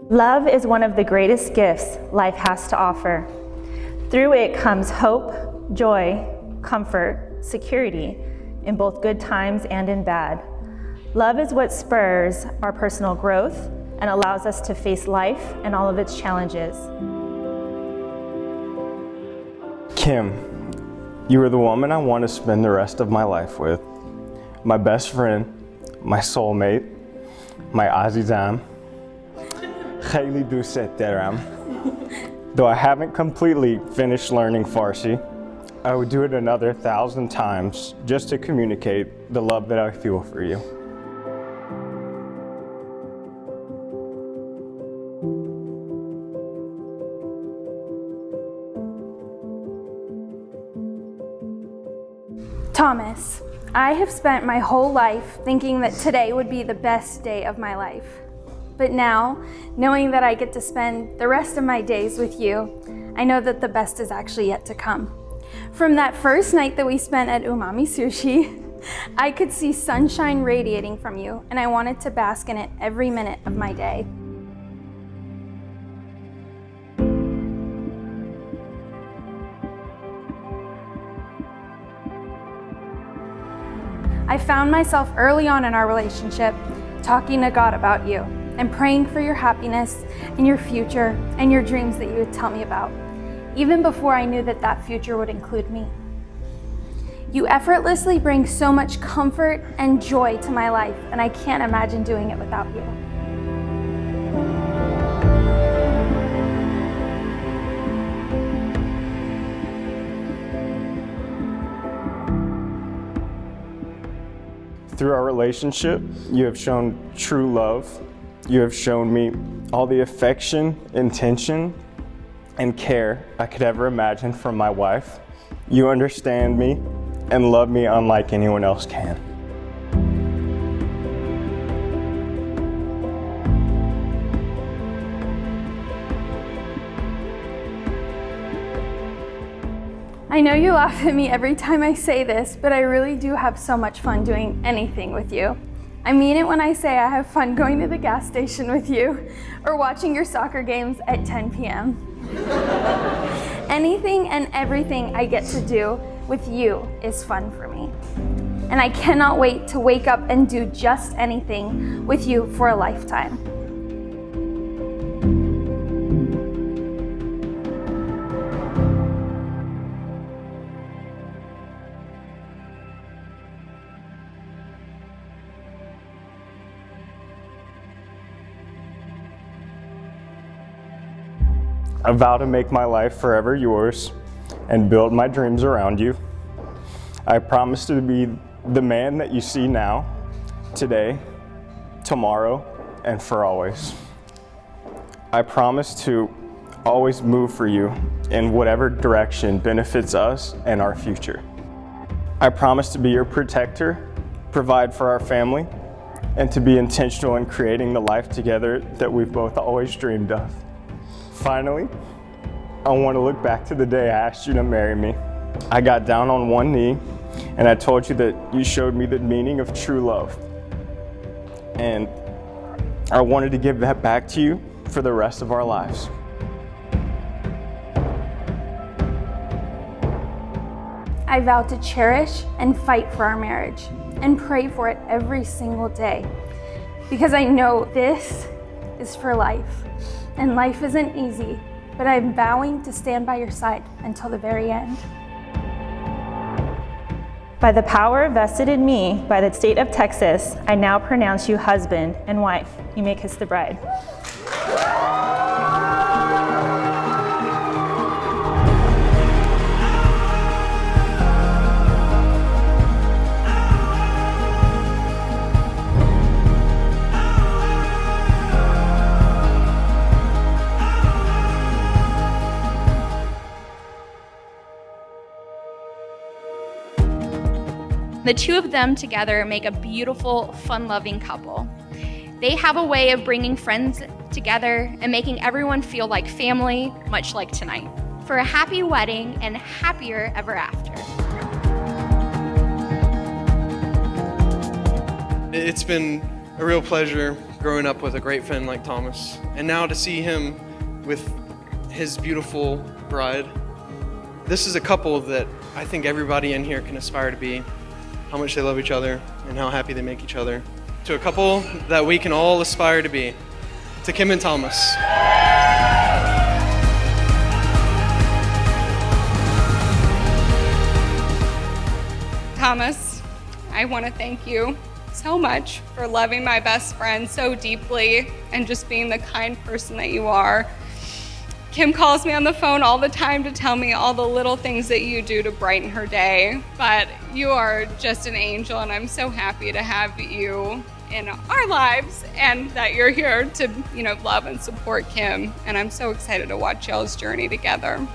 Love is one of the greatest gifts life has to offer. Through it comes hope, joy, comfort, security in both good times and in bad. Love is what spurs our personal growth and allows us to face life and all of its challenges. Kim, you are the woman I want to spend the rest of my life with. My best friend, my soulmate, my azizam, khayli doust daram. Though I haven't completely finished learning Farsi, I would do it another 1,000 times just to communicate the love that I feel for you. Thomas, I have spent my whole life thinking that today would be the best day of my life. But now, knowing that I get to spend the rest of my days with you, I know that the best is actually yet to come. From that first night that we spent at Umami Sushi, I could see sunshine radiating from you, and I wanted to bask in it every minute of my day. I found myself early on in our relationship talking to God about you and praying for your happiness and your future and your dreams that you would tell me about, even before I knew that that future would include me. You effortlessly bring so much comfort and joy to my life, and I can't imagine doing it without you. Through our relationship, you have shown true love. You have shown me all the affection, intention, and care I could ever imagine from my wife. You understand me and love me unlike anyone else can. I know you laugh at me every time I say this, but I really do have so much fun doing anything with you. I mean it when I say I have fun going to the gas station with you or watching your soccer games at 10 p.m. Anything and everything I get to do with you is fun for me. And I cannot wait to wake up and do just anything with you for a lifetime. I vow to make my life forever yours and build my dreams around you. I promise to be the man that you see now, today, tomorrow, and for always. I promise to always move for you in whatever direction benefits us and our future. I promise to be your protector, provide for our family, and to be intentional in creating the life together that we've both always dreamed of. Finally, I want to look back to the day I asked you to marry me. I got down on one knee and I told you that you showed me the meaning of true love. And I wanted to give that back to you for the rest of our lives. I vow to cherish and fight for our marriage and pray for it every single day, because I know this is for life. And life isn't easy, but I'm vowing to stand by your side until the very end. By the power vested in me by the state of Texas, I now pronounce you husband and wife. You may kiss the bride. The two of them together make a beautiful, fun-loving couple. They have a way of bringing friends together and making everyone feel like family, much like tonight. For a happy wedding and happier ever after. It's been a real pleasure growing up with a great friend like Thomas. And now to see him with his beautiful bride. This is a couple that I think everybody in here can aspire to be, how much they love each other and how happy they make each other. To a couple that we can all aspire to be, to Kim and Thomas. Thomas, I want to thank you so much for loving my best friend so deeply and just being the kind person that you are. Kim calls me on the phone all the time to tell me all the little things that you do to brighten her day, but you are just an angel, and I'm so happy to have you in our lives and that you're here to, love and support Kim, and I'm so excited to watch y'all's journey together.